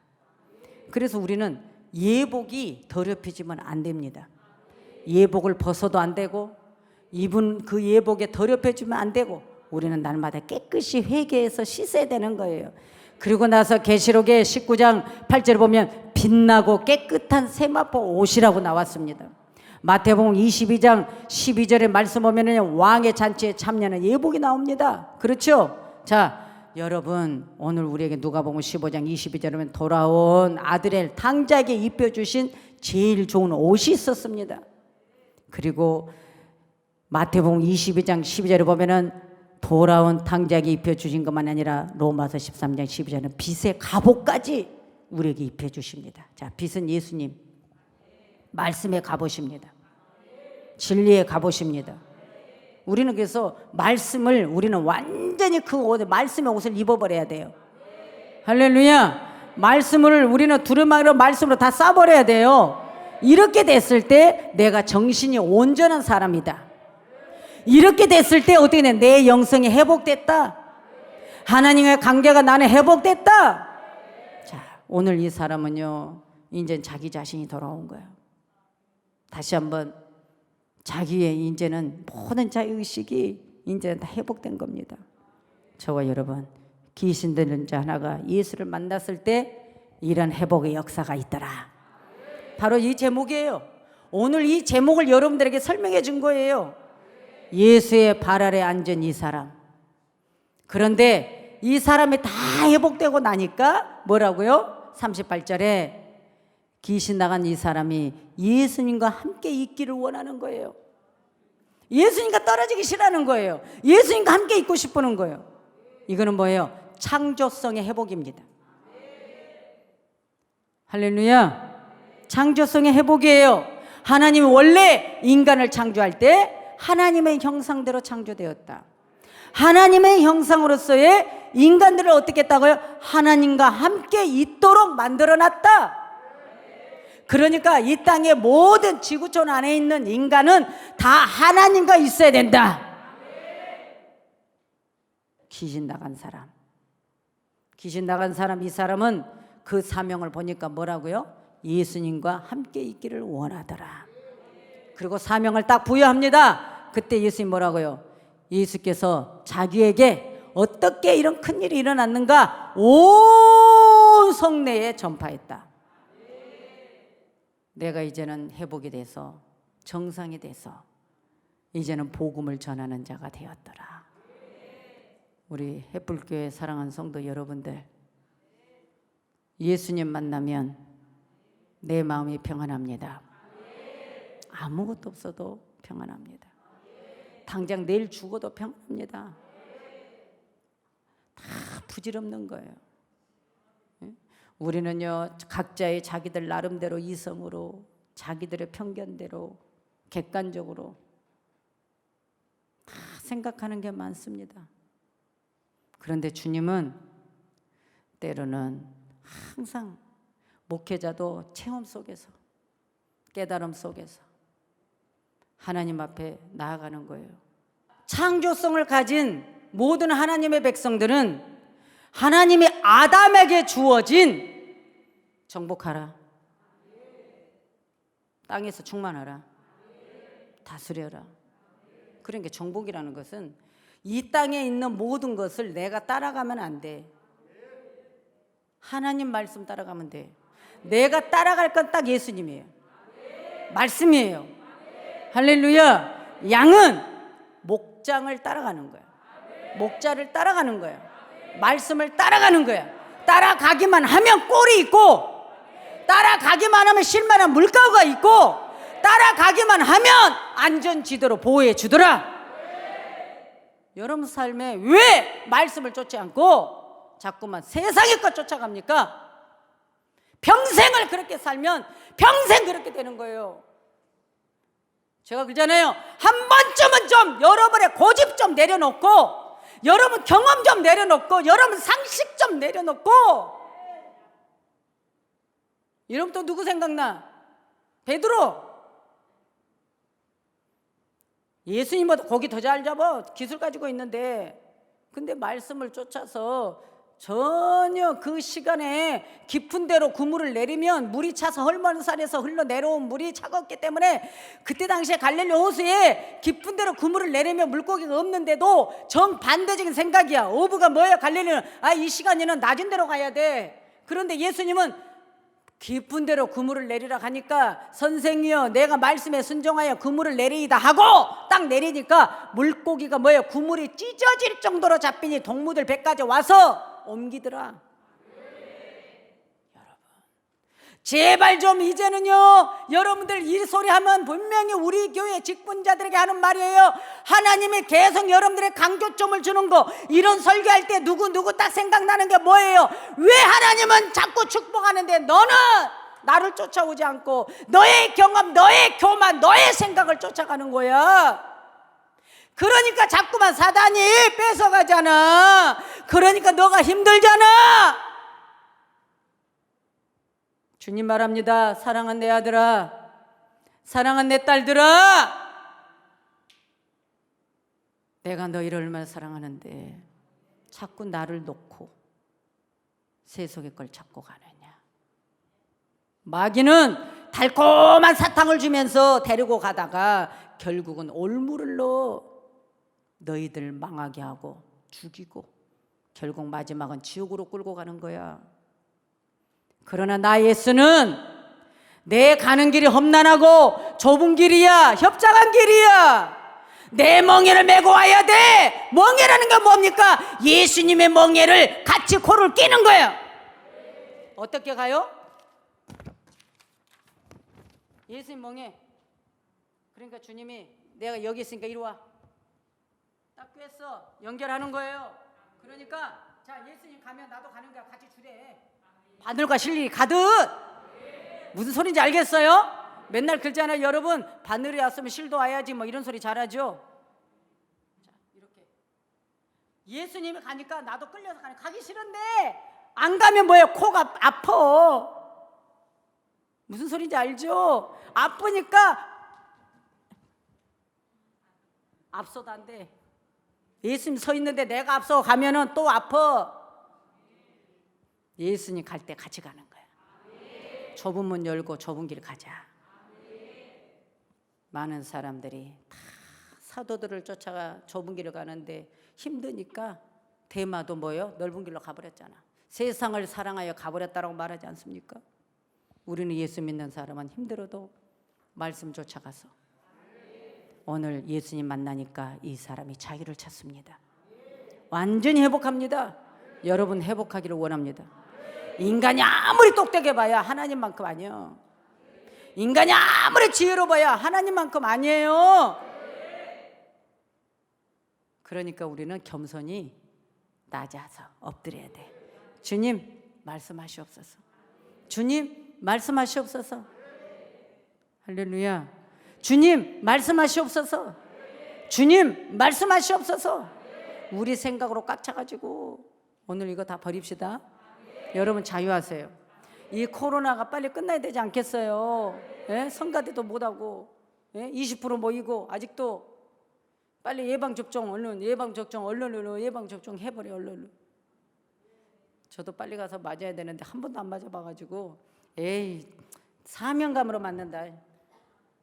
그래서 우리는 예복이 더럽히지면 안 됩니다. 예복을 벗어도 안 되고 입은 그 예복에 더럽혀지면 안 되고 우리는 날마다 깨끗이 회개해서 씻어야 되는 거예요. 그리고 나서 계시록의 19장 8절을 보면 빛나고 깨끗한 세마포 옷이라고 나왔습니다. 마태복음 22장 12절의 말씀 보면 왕의 잔치에 참여하는 예복이 나옵니다. 그렇죠? 자, 여러분 오늘 우리에게 누가복음 15장 22절에 보면 돌아온 아들의 탕자에게 입혀주신 제일 좋은 옷이 있었습니다. 그리고 마태복음 22장 12절에 보면은 돌아온 탕자에게 입혀주신 것만 아니라 로마서 13장 12절에는 빛의 갑옷까지 우리에게 입혀주십니다. 자, 빛은 예수님, 말씀의 갑옷입니다. 진리의 갑옷입니다. 우리는 그래서 말씀을 우리는 완전히 그 옷, 말씀의 옷을 입어버려야 돼요. 할렐루야. 말씀을 우리는 두루마기로 말씀으로 다 싸버려야 돼요. 이렇게 됐을 때 내가 정신이 온전한 사람이다. 이렇게 됐을 때 어떻게 돼? 내 영성이 회복됐다. 하나님의 관계가 나는 회복됐다. 자, 오늘 이 사람은요 이제 자기 자신이 돌아온 거예요. 다시 한번 자기의 이제는 모든 자의식이 이제는 다 회복된 겁니다. 저와 여러분, 귀신 들린 자 하나가 예수를 만났을 때 이런 회복의 역사가 있더라. 바로 이 제목이에요. 오늘 이 제목을 여러분들에게 설명해 준 거예요. 예수의 발 아래 앉은 이 사람. 그런데 이 사람이 다 회복되고 나니까 뭐라고요? 38절에 귀신 나간 이 사람이 예수님과 함께 있기를 원하는 거예요. 예수님과 떨어지기 싫어하는 거예요. 예수님과 함께 있고 싶어하는 거예요. 이거는 뭐예요? 창조성의 회복입니다. 할렐루야. 창조성의 회복이에요. 하나님이 원래 인간을 창조할 때 하나님의 형상대로 창조되었다. 하나님의 형상으로서의 인간들을 어떻게 했다고요? 하나님과 함께 있도록 만들어놨다. 그러니까 이 땅의 모든 지구촌 안에 있는 인간은 다 하나님과 있어야 된다. 귀신 나간 사람, 귀신 나간 사람, 이 사람은 그 사명을 보니까 뭐라고요? 예수님과 함께 있기를 원하더라. 그리고 사명을 딱 부여합니다. 그때 예수님 뭐라고요? 예수께서 자기에게 어떻게 이런 큰일이 일어났는가 온 성내에 전파했다. 내가 이제는 회복이 돼서 정상이 돼서 이제는 복음을 전하는 자가 되었더라. 우리 햇불교회 사랑하는 성도 여러분들, 예수님 만나면 내 마음이 평안합니다. 아무것도 없어도 평안합니다. 당장 내일 죽어도 평안합니다. 다 부질없는 거예요. 우리는요, 각자의 자기들 나름대로 이성으로, 자기들의 편견대로, 객관적으로 다 생각하는 게 많습니다. 그런데 주님은 때로는 항상 목회자도 체험 속에서, 깨달음 속에서 하나님 앞에 나아가는 거예요. 창조성을 가진 모든 하나님의 백성들은 하나님이 아담에게 주어진 정복하라, 땅에서 충만하라, 다스려라. 그러니까 정복이라는 것은 이 땅에 있는 모든 것을 내가 따라가면 안 돼. 하나님 말씀 따라가면 돼. 내가 따라갈 건 딱 예수님이에요. 말씀이에요. 할렐루야. 양은 목장을 따라가는 거야. 목자를 따라가는 거야. 말씀을 따라가는 거야. 따라가기만 하면 꼴이 있고, 따라가기만 하면 쉴만한 물가가 있고, 따라가기만 하면 안전지대로 보호해 주더라. 여러분 삶에 왜 말씀을 쫓지 않고 자꾸만 세상의 것 쫓아갑니까? 평생을 그렇게 살면 평생 그렇게 되는 거예요. 제가 그러잖아요. 한 번쯤은 좀 여러분의 고집 좀 내려놓고, 여러분 경험 좀 내려놓고, 여러분 상식 좀 내려놓고. 여러분 또 누구 생각나? 베드로. 예수님보다 고기 더 잘 잡아 기술 가지고 있는데, 근데 말씀을 쫓아서 전혀 그 시간에 깊은 데로 그물을 내리면 물이 차서 헐먼산에서 흘러내려온 물이 차갑기 때문에, 그때 당시에 갈릴리 호수에 깊은 데로 그물을 내리면 물고기가 없는데도 정반대적인 생각이야. 어부가 뭐예요? 갈릴리는 이 시간에는 낮은 데로 가야 돼. 그런데 예수님은 깊은 데로 그물을 내리라 하니까, 선생이여 내가 말씀에 순종하여 그물을 내리이다 하고 딱 내리니까 물고기가 뭐예요? 그물이 찢어질 정도로 잡히니 동무들 100가지 와서 옮기더라. 여러분 제발 좀 이제는요, 여러분들 이 소리 하면 분명히 우리 교회 직분자들에게 하는 말이에요. 하나님이 계속 여러분들의 강조점을 주는 거, 이런 설교할 때 누구 딱 생각나는 게 뭐예요? 왜 하나님은 자꾸 축복하는데 너는 나를 쫓아오지 않고 너의 경험, 너의 교만, 너의 생각을 쫓아가는 거야. 그러니까 자꾸만 사단이 뺏어가잖아. 그러니까 너가 힘들잖아. 주님 말합니다. 사랑한 내 아들아, 사랑한 내 딸들아, 내가 너희를 얼마나 사랑하는데 자꾸 나를 놓고 세속의 걸 찾고 가느냐. 마귀는 달콤한 사탕을 주면서 데리고 가다가 결국은 올무를 넣어 너희들 망하게 하고 죽이고 결국 마지막은 지옥으로 끌고 가는 거야. 그러나 나 예수는 내 가는 길이 험난하고 좁은 길이야, 협착한 길이야. 내 멍에를 메고 와야 돼. 멍에라는 게 뭡니까? 예수님의 멍에를 같이 코를 끼는 거야. 어떻게 가요? 예수님 멍에. 그러니까 주님이 내가 여기 있으니까 이리 와. 딱 꿰서 연결하는 거예요. 그러니까 자, 예수님 가면 나도 가는 거야. 같이 주래. 바늘과 실리 가득. 무슨 소리인지 알겠어요? 맨날 그러잖아요. 여러분, 바늘이 왔으면 실도 와야지 뭐 이런 소리 잘하죠. 자, 이렇게 예수님이 가니까 나도 끌려서 가기 싫은데 안 가면 뭐예요? 코가 아파. 무슨 소리인지 알죠? 아프니까 앞서도 안 돼. 예수님 서 있는데 내가 앞서 가면은 또 아파. 예수님 갈 때 같이 가는 거야. 좁은 문 열고 좁은 길 가자. 많은 사람들이 다 사도들을 쫓아가 좁은 길을 가는데 힘드니까 대마도 뭐요? 넓은 길로 가버렸잖아. 세상을 사랑하여 가버렸다라고 말하지 않습니까? 우리는 예수 믿는 사람은 힘들어도 말씀 쫓아가서 오늘 예수님 만나니까 이 사람이 자유를 찾습니다. 완전히 회복합니다. 여러분 회복하기를 원합니다. 인간이 아무리 똑똑해 봐야 하나님만큼 아니에요. 인간이 아무리 지혜로 봐야 하나님만큼 아니에요. 그러니까 우리는 겸손히 낮아서 엎드려야 돼. 주님 말씀하시옵소서. 주님 말씀하시옵소서. 할렐루야. 주님 말씀하시옵소서. 주님 말씀하시옵소서. 우리 생각으로 꽉 차가지고 오늘 이거 다 버립시다. 여러분 자유하세요. 이 코로나가 빨리 끝나야 되지 않겠어요? 예? 성가대도 못하고 20% 모이고 아직도 빨리 예방접종 얼른 예방접종 해버려 얼른. 저도 빨리 가서 맞아야 되는데 한 번도 안 맞아봐가지고 에이 사명감으로 맞는다.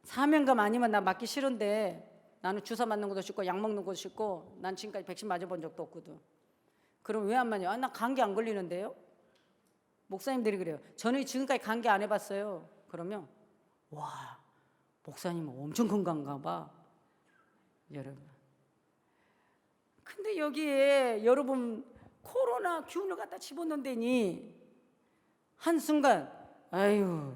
사명감 아니면 나 맞기 싫은데 나는 주사 맞는 것도 싫고 약 먹는 것도 싫고 난 지금까지 백신 맞아본 적도 없거든. 그럼 왜 안 맞냐? 나 감기 안 걸리는데요? 목사님들이 그래요. 저는 지금까지 감기 안 해봤어요. 그러면 와 목사님은 엄청 건강한가 봐. 여러분. 근데 여기에 여러분 코로나 균을 갖다 집어넣는다니 한순간 아유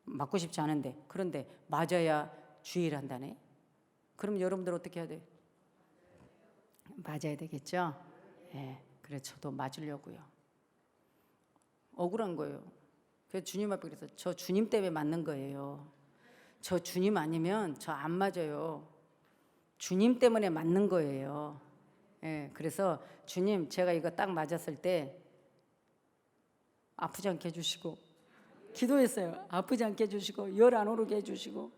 맞고 싶지 않은데 그런데 맞아야 주의를 한다네. 그럼 여러분들 어떻게 해야 돼? 맞아야 되겠죠? 예, 그래서 저도 맞으려고요. 억울한 거예요. 그래서 주님 앞에 그래서 저 주님 때문에 맞는 거예요. 저 주님 아니면 저 안 맞아요. 주님 때문에 맞는 거예요. 예, 그래서 주님 제가 이거 딱 맞았을 때 아프지 않게 해주시고 기도했어요. 아프지 않게 해주시고 열 안 오르게 해주시고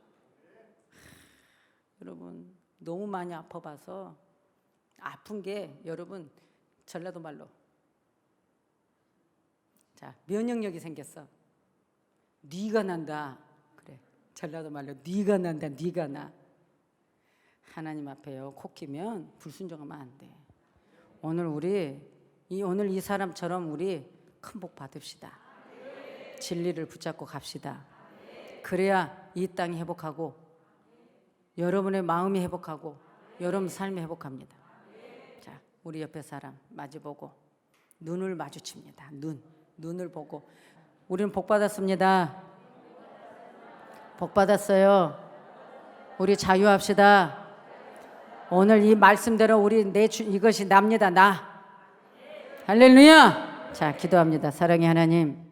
여러분 너무 많이 아파봐서 아픈 게 여러분 전라도 말로 자 면역력이 생겼어. 네가 난다. 그래 전라도 말로 네가 난다. 네가 나. 하나님 앞에요. 코 키면 불순종하면 안 돼. 오늘 이 사람처럼 우리 큰 복 받읍시다. 진리를 붙잡고 갑시다. 그래야 이 땅이 회복하고 여러분의 마음이 회복하고 여러분 삶이 회복합니다. 자, 우리 옆에 사람 마주보고 눈을 마주칩니다. 눈을 보고 우리는 복 받았습니다. 복 받았어요. 우리 자유합시다. 오늘 이 말씀대로 이것이 납니다. 나. 할렐루야. 자, 기도합니다. 사랑의 하나님.